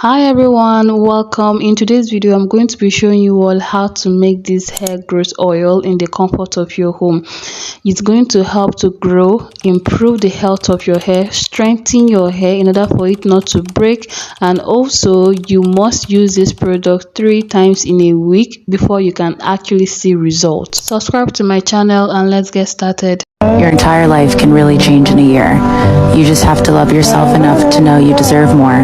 Hi everyone, welcome. In today's video I'm going to be showing you all how to make this hair growth oil in the comfort of your home. It's going to help to grow, improve the health of your hair, strengthen your hair in order for it not to break, and also you must use this product 3 times in a week before you can actually see results. Subscribe to my channel and let's get started. Your entire life can really change in a year. You just have to love yourself enough to know you deserve more,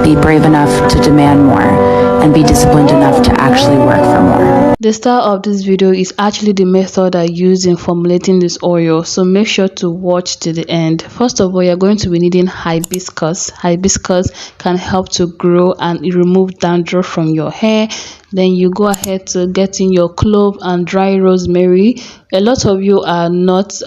be brave enough to demand more, and be disciplined enough to actually work for more. The star of this video is actually the method I use in formulating this oil, so make sure to watch to the end. First of all, you're going to be needing hibiscus. Hibiscus can help to grow and remove dandruff from your hair. Then you go ahead to get in your clove and dry rosemary. A lot of you are not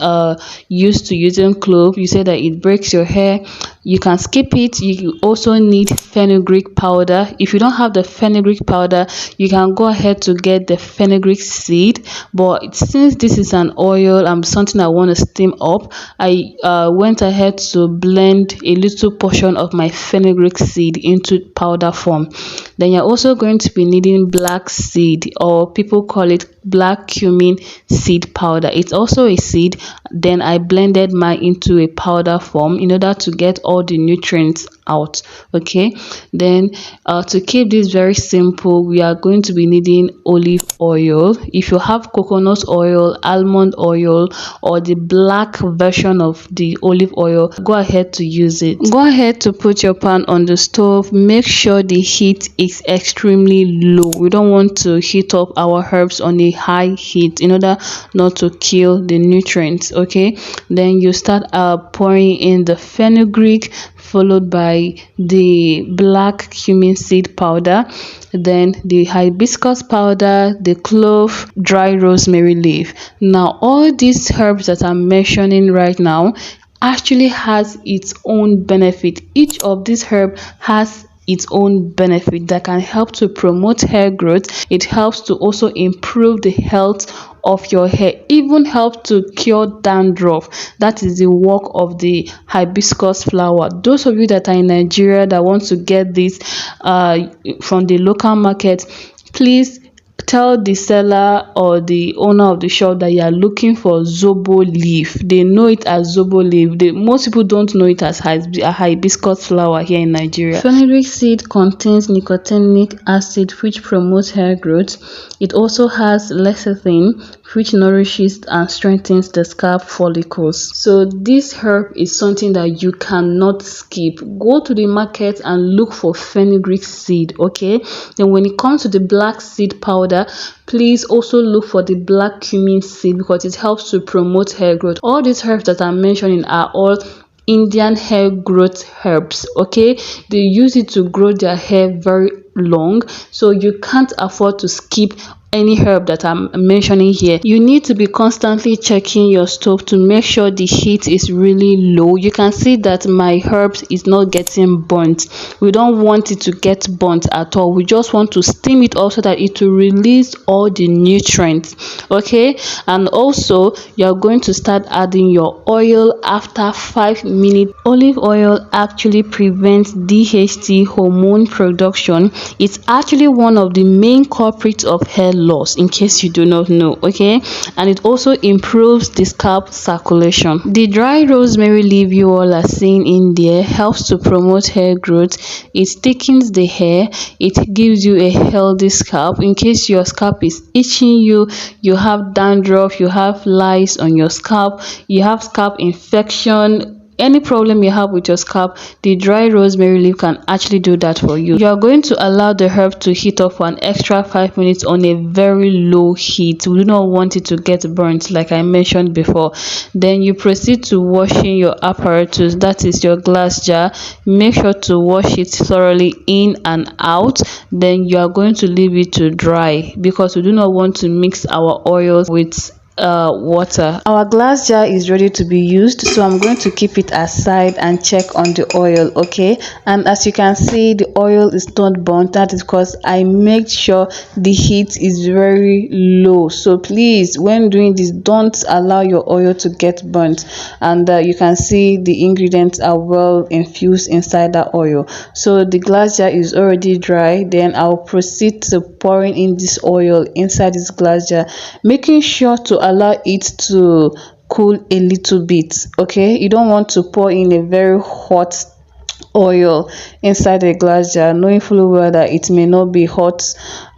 used to using clove. You say that it breaks your hair. You can skip it. You also need fenugreek powder. If you don't have the fenugreek powder, you can go ahead to get the fenugreek seed. But since this is an oil and something I want to steam up, I went ahead to blend a little portion of my fenugreek seed into powder form. Then you're also going to be needing black seed, or people call it black cumin seed powder. It's also a seed. Then I blended mine into a powder form in order to get all the nutrients out. Okay, then to keep this very simple, we are going to be needing olive oil. If you have coconut oil, almond oil, or the black version of the olive oil, go ahead to use it. Go ahead to put your pan on the stove. Make sure the heat is extremely low. We don't want to heat up our herbs on a high heat in order not to kill the nutrients. Okay, then you start pouring in the fenugreek, followed by the black cumin seed powder, then the hibiscus powder, the clove, dry rosemary leaf. Now all these herbs that I'm mentioning right now actually has its own benefit. Each of these herbs has its own benefit that can help to promote hair growth. It helps to also improve the health of your hair, even help to cure dandruff. That is the work of the hibiscus flower. Those of you that are in Nigeria that want to get this from the local market, please tell the seller or the owner of the shop that you are looking for zobo leaf. They know it as zobo leaf. Most people don't know it as hibiscus flower here in Nigeria. Fenugreek seed contains nicotinic acid, which promotes hair growth. It also has lecithin, which nourishes and strengthens the scalp follicles. So this herb is something that you cannot skip. Go to the market and look for fenugreek seed. Okay, then when it comes to the black seed powder, please also look for the black cumin seed, because it helps to promote hair growth. All these herbs that I'm mentioning are all Indian hair growth herbs. Okay, they use it to grow their hair very long, so you can't afford to skip any herb that I'm mentioning here. You need to be constantly checking your stove to make sure the heat is really low. You can see that my herbs is not getting burnt. We don't want it to get burnt at all. We just want to steam it up so that it will release all the nutrients. Okay, and also you're going to start adding your oil after 5 minutes. Olive oil actually prevents DHT hormone production. It's actually one of the main culprits of hair loss, in case you do not know. Okay, and it also improves the scalp circulation. The dry rosemary leaf you all are seeing in there helps to promote hair growth. It thickens the hair. It gives you a healthy scalp. In case your scalp is itching, you have dandruff, you have lice on your scalp, you have scalp infection, any problem you have with your scalp, the dry rosemary leaf can actually do that for you. You are going to allow the herb to heat up for an extra 5 minutes on a very low heat. We do not want it to get burnt, like I mentioned before. Then you proceed to washing your apparatus, that is your glass jar. Make sure to wash it thoroughly in and out. Then you are going to leave it to dry, because we do not want to mix our oils with water. Our glass jar is ready to be used, so I'm going to keep it aside and check on the oil. Okay, and as you can see, the oil is not burnt. That is because I made sure the heat is very low. So please, when doing this, don't allow your oil to get burnt. And you can see the ingredients are well infused inside that oil. So the glass jar is already dry. Then I'll proceed to pouring in this oil inside this glass jar, making sure to allow it to cool a little bit. Okay, you don't want to pour in a very hot oil inside a glass jar, knowing fully well that it may not be hot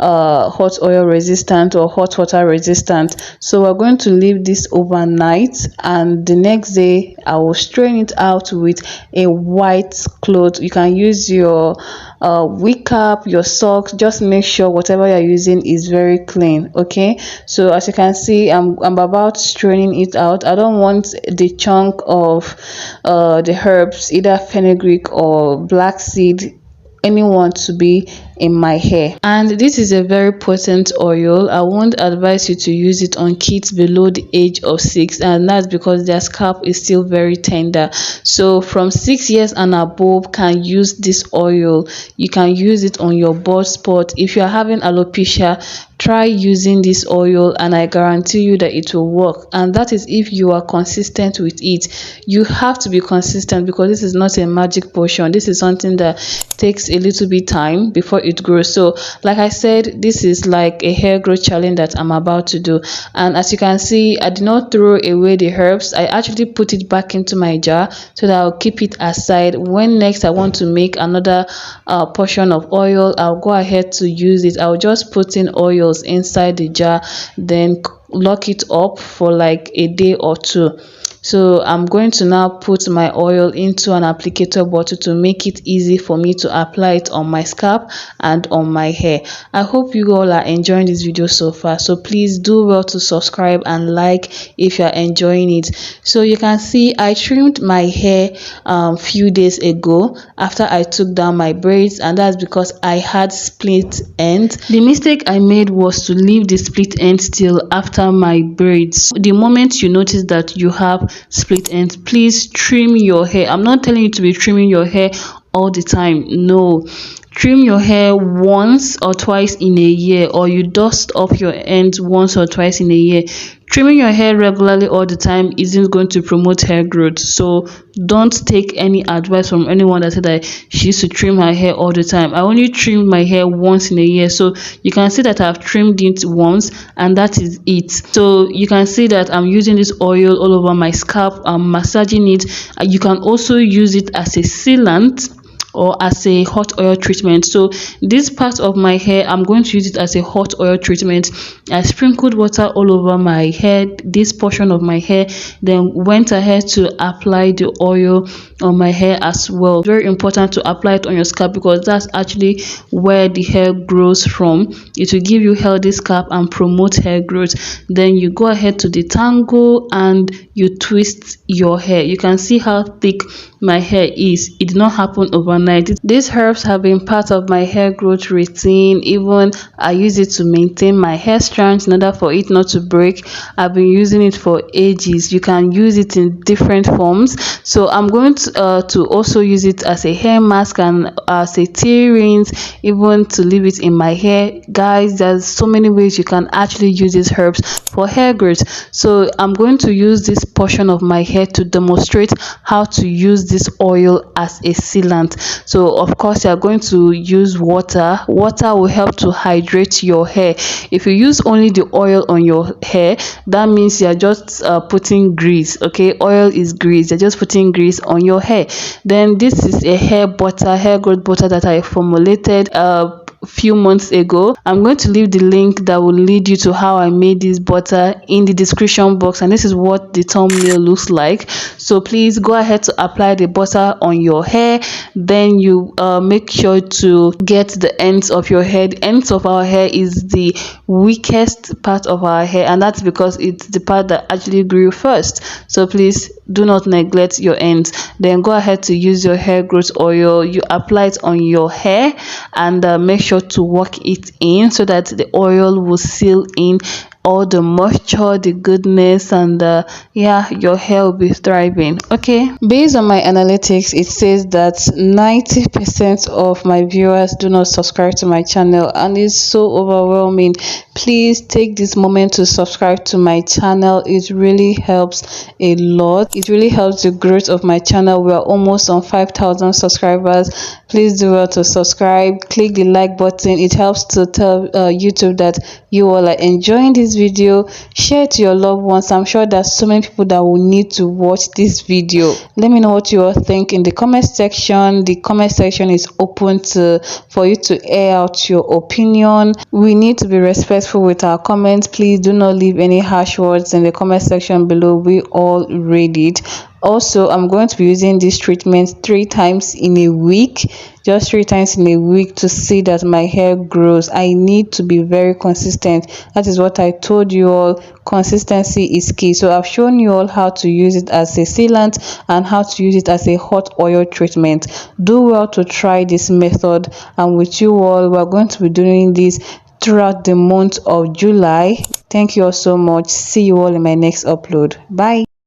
oil resistant or hot water resistant. So we're going to leave this overnight, and the next day I will strain it out with a white cloth. You can use your wig cap, your socks. Just make sure whatever you're using is very clean. Okay, so as you can see, I'm about straining it out. I don't want the chunk of the herbs, either fenugreek or black seed, anyone, to be in my hair. And this is a very potent oil. I won't advise you to use it on kids below the age of 6, and that's because their scalp is still very tender. So from 6 years and above can use this oil. You can use it on your bald spot. If you are having alopecia, try using this oil and I guarantee you that it will work. And that is if you are consistent with it. You have to be consistent because this is not a magic potion. This is something that takes a little bit time before it grows. So like I said, this is like a hair growth challenge that I'm about to do. And as you can see, I did not throw away the herbs. I actually put it back into my jar so that I'll keep it aside. When next I want to make another portion of oil, I'll go ahead to use it. I'll just put in oils inside the jar, then lock it up for like a day or two. So I'm going to now put my oil into an applicator bottle to make it easy for me to apply it on my scalp and on my hair. I hope you all are enjoying this video so far. So please do well to subscribe and like if you are enjoying it. So you can see I trimmed my hair few days ago after I took down my braids, and that's because I had split ends. The mistake I made was to leave the split ends till after my braids. The moment you notice that you have split ends, please trim your hair. I'm not telling you to be trimming your hair all the time. No, trim your hair once or twice in a year, or you dust off your ends once or twice in a year. Trimming your hair regularly all the time isn't going to promote hair growth. So don't take any advice from anyone that said that she used to trim her hair all the time. I only trim my hair once in a year. So you can see that I've trimmed it once, and that is it. So you can see that I'm using this oil all over my scalp. I'm massaging it. You can also use it as a sealant or as a hot oil treatment. So this part of my hair, I'm going to use it as a hot oil treatment. I sprinkled water all over my head, this portion of my hair, then went ahead to apply the oil on my hair as well. Very important to apply it on your scalp because that's actually where the hair grows from. It will give you healthy scalp and promote hair growth. Then you go ahead to detangle and you twist your hair. You can see how thick my hair is. It did not happen overnight. These herbs have been part of my hair growth routine. Even I use it to maintain my hair strands in order for it not to break. I've been using it for ages. You can use it in different forms. So I'm going to also use it as a hair mask and as a tea rinse, even to leave it in my hair. Guys, there's so many ways you can actually use these herbs for hair growth. So I'm going to use this portion of my hair to demonstrate how to use this oil as a sealant. So of course you are going to use water. Water will help to hydrate your hair. If you use only the oil on your hair, that means you are just putting grease. Okay, oil is grease. You're just putting grease on your hair. Then this is a hair butter, hair growth butter that I formulated few months ago. I'm going to leave the link that will lead you to how I made this butter in the description box, and this is what the thumbnail looks like. So please go ahead to apply the butter on your hair. Then you make sure to get the ends of your hair. The ends of our hair is the weakest part of our hair, and that's because it's the part that actually grew first. So please do not neglect your ends. Then go ahead to use your hair growth oil. You apply it on your hair and make sure to work it in so that the oil will seal in all the moisture, the goodness, and yeah, your hair will be thriving. Okay, based on my analytics, it says that 90% of my viewers do not subscribe to my channel, and it's so overwhelming. Please take this moment to subscribe to my channel. It really helps a lot. It really helps the growth of my channel. We are almost on 5,000 subscribers. Please do well to subscribe, click the like button. It helps to tell YouTube that you all are enjoying this video. Share it to your loved ones. I'm sure there's so many people that will need to watch this video. Let me know what you all think in the comment section. The comment section is open for you to air out your opinion. We need to be respectful with our comments. Please do not leave any harsh words in the comment section below. We all read it. Also, I'm going to be using this treatment 3 times in a week, just 3 times in a week, to see that my hair grows. I need to be very consistent. That is what I told you all. Consistency is key. So I've shown you all how to use it as a sealant and how to use it as a hot oil treatment. Do well to try this method, and with you all, we're going to be doing this throughout the month of July. Thank you all so much. See you all in my next upload. Bye.